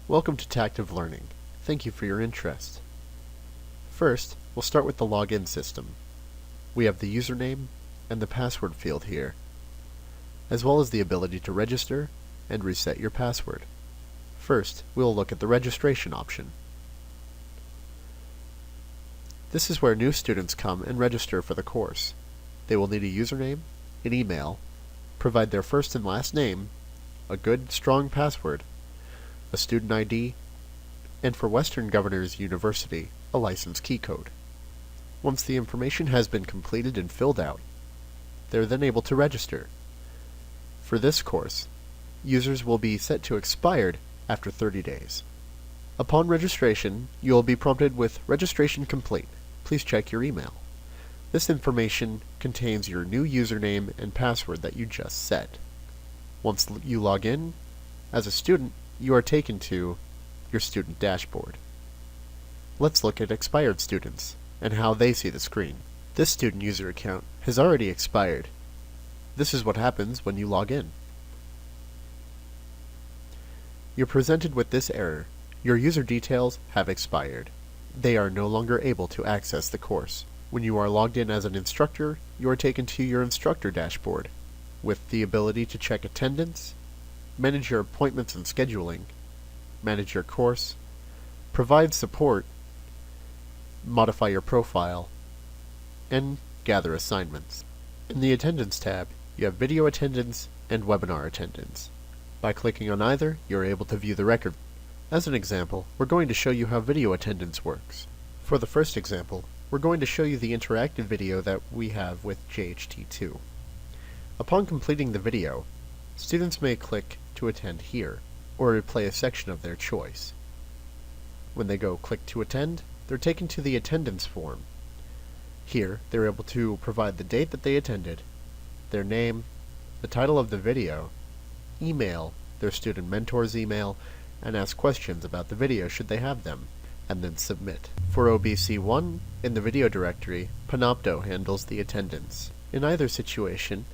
Welcome to Tactive Learning. Thank you for your interest. First, we'll start with the login system. We have the username and the password field here, as well as the ability to register and reset your password. First, we'll look at the registration option. This is where new students come and register for the course. They will need a username, an email, provide their first and last name, a good, strong password, a student ID, and for Western Governors University, a license key code. Once the information has been completed and filled out, they're then able to register. For this course, users will be set to expired after 30 days. Upon registration, you will be prompted with registration complete. Please check your email. This information contains your new username and password that you just set. Once you log in, as a student, you are taken to your student dashboard. Let's look at expired students and how they see the screen. This student user account has already expired. This is what happens when you log in. You're presented with this error. Your user details have expired. They are no longer able to access the course. When you are logged in as an instructor, you are taken to your instructor dashboard with the ability to check attendance, manage your appointments and scheduling, manage your course, provide support, modify your profile, and gather assignments. In the Attendance tab, you have video attendance and webinar attendance. By clicking on either, you're able to view the record. As an example, we're going to show you how video attendance works. For the first example, we're going to show you the interactive video that we have with JHT2. Upon completing the video, students may click to attend here, or replay a section of their choice. When they go click to attend, they're taken to the attendance form. Here, they're able to provide the date that they attended, their name, the title of the video, email, their student mentor's email, and ask questions about the video should they have them, and then submit. For OBC1, in the video directory, Panopto handles the attendance. In either situation,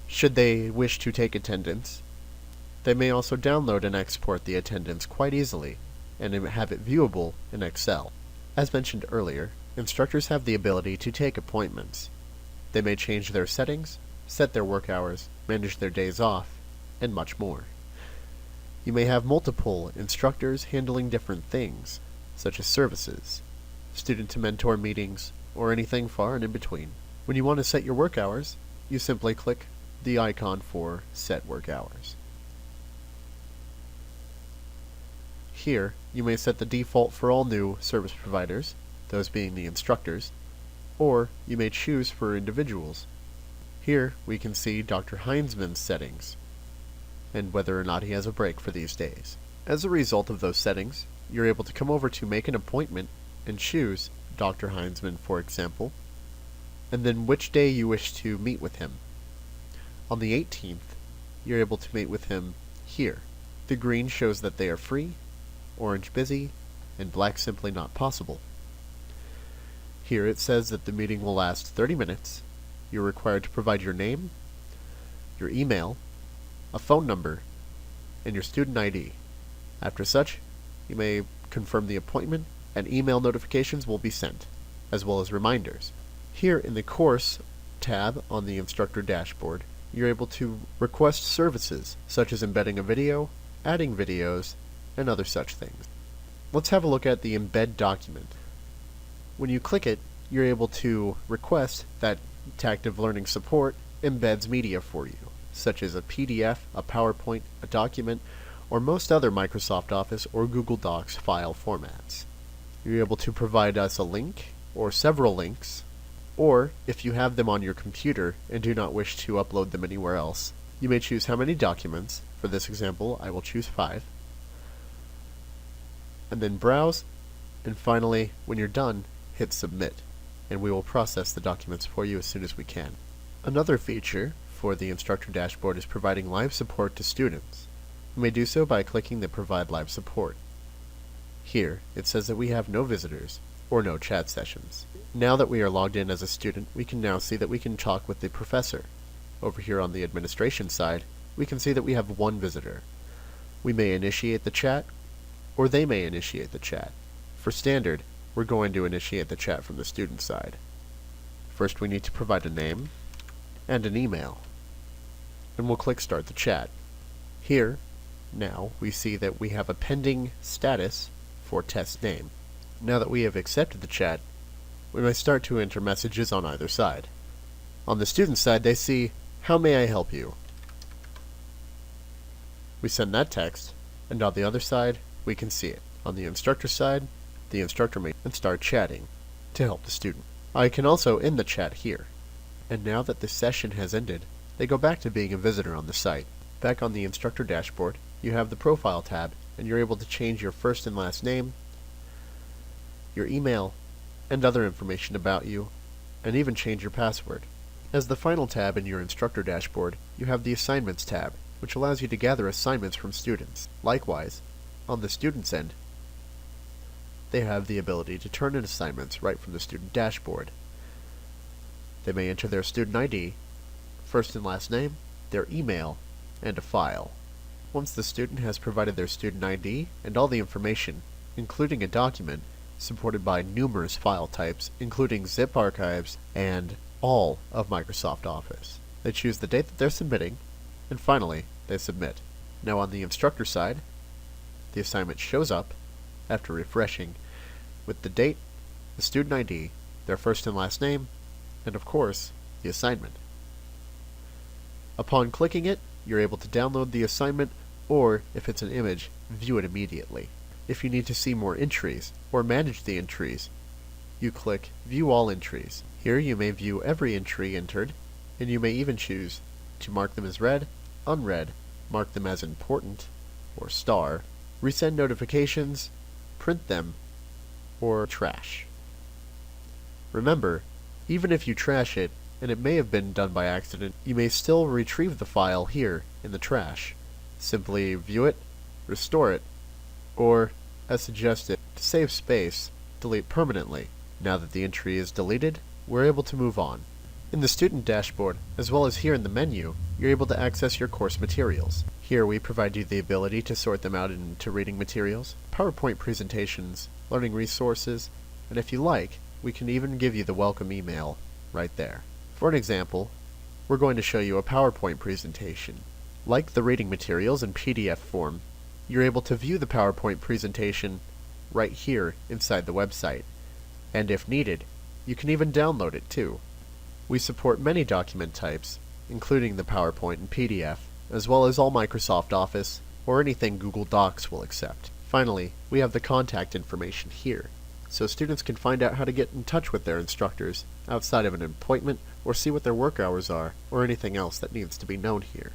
should they wish to take attendance, they may also download and export the attendance quite easily, and have it viewable in Excel. As mentioned earlier, instructors have the ability to take appointments. They may change their settings, set their work hours, manage their days off, and much more. You may have multiple instructors handling different things, such as services, student-to-mentor meetings, or anything far and in between. When you want to set your work hours, you simply click the icon for Set Work Hours. Here, you may set the default for all new service providers, those being the instructors, or you may choose for individuals. Here, we can see Dr. Heinzman's settings, and whether or not he has a break for these days. As a result of those settings, you're able to come over to make an appointment and choose Dr. Heinzman, for example, and then which day you wish to meet with him. On the 18th, you're able to meet with him here. The green shows that they are free, orange busy, and black simply not possible. Here it says that the meeting will last 30 minutes. You're required to provide your name, your email, a phone number, and your student ID. After such, you may confirm the appointment, and email notifications will be sent, as well as reminders. Here in the Course tab on the instructor dashboard, you're able to request services, such as embedding a video, adding videos, and other such things. Let's have a look at the Embed document. When you click it, you're able to request that Tactive Learning support embeds media for you, such as a PDF, a PowerPoint, a document, or most other Microsoft Office or Google Docs file formats. You're able to provide us a link, or several links, or if you have them on your computer and do not wish to upload them anywhere else, you may choose how many documents. For this example, I will choose 5. And then browse, and finally, when you're done, hit submit, and we will process the documents for you as soon as we can. Another feature for the instructor dashboard is providing live support to students. You may do so by clicking the Provide Live Support. Here, it says that we have no visitors, or no chat sessions. Now that we are logged in as a student, we can now see that we can talk with the professor. Over here on the administration side, we can see that we have one visitor. We may initiate the chat, or they may initiate the chat. For standard, we're going to initiate the chat from the student side. First, we need to provide a name and an email, and we'll click Start the Chat. Here, now, we see that we have a pending status for test name. Now that we have accepted the chat, we may start to enter messages on either side. On the student side, they see, "How may I help you?" We send that text, and on the other side, we can see it. On the instructor side, the instructor may start chatting to help the student. I can also end the chat here. And now that the session has ended, they go back to being a visitor on the site. Back on the instructor dashboard, you have the Profile tab, and you're able to change your first and last name, your email, and other information about you, and even change your password. As the final tab in your instructor dashboard, you have the Assignments tab, which allows you to gather assignments from students. Likewise, on the student's end, they have the ability to turn in assignments right from the student dashboard. They may enter their student ID, first and last name, their email, and a file. Once the student has provided their student ID and all the information, including a document, supported by numerous file types, including zip archives and all of Microsoft Office, they choose the date that they're submitting, and finally, they submit. Now on the instructor side, the assignment shows up, after refreshing, with the date, the student ID, their first and last name, and of course, the assignment. Upon clicking it, you're able to download the assignment, or, if it's an image, view it immediately. If you need to see more entries, or manage the entries, you click View All Entries. Here you may view every entry entered, and you may even choose to mark them as read, unread, mark them as important, or star, resend notifications, print them, or trash. Remember, even if you trash it, and it may have been done by accident, you may still retrieve the file here in the trash. Simply view it, restore it, or, as suggested, to save space, delete permanently. Now that the entry is deleted, we're able to move on. In the student dashboard, as well as here in the menu, you're able to access your course materials. Here we provide you the ability to sort them out into reading materials, PowerPoint presentations, learning resources, and if you like, we can even give you the welcome email right there. For an example, we're going to show you a PowerPoint presentation. Like the reading materials in PDF form, you're able to view the PowerPoint presentation right here inside the website, and if needed, you can even download it too. We support many document types, including the PowerPoint and PDF, as well as all Microsoft Office, or anything Google Docs will accept. Finally, we have the contact information here, so students can find out how to get in touch with their instructors outside of an appointment, or see what their work hours are, or anything else that needs to be known here.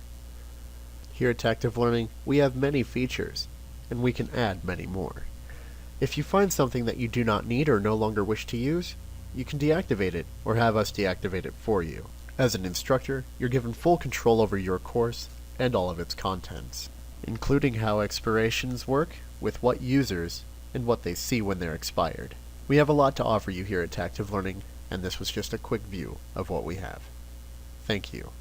Here at Tactive Learning, we have many features, and we can add many more. If you find something that you do not need or no longer wish to use, you can deactivate it, or have us deactivate it for you. As an instructor, you're given full control over your course and all of its contents, including how expirations work, with what users, and what they see when they're expired. We have a lot to offer you here at Tactive Learning, and this was just a quick view of what we have. Thank you.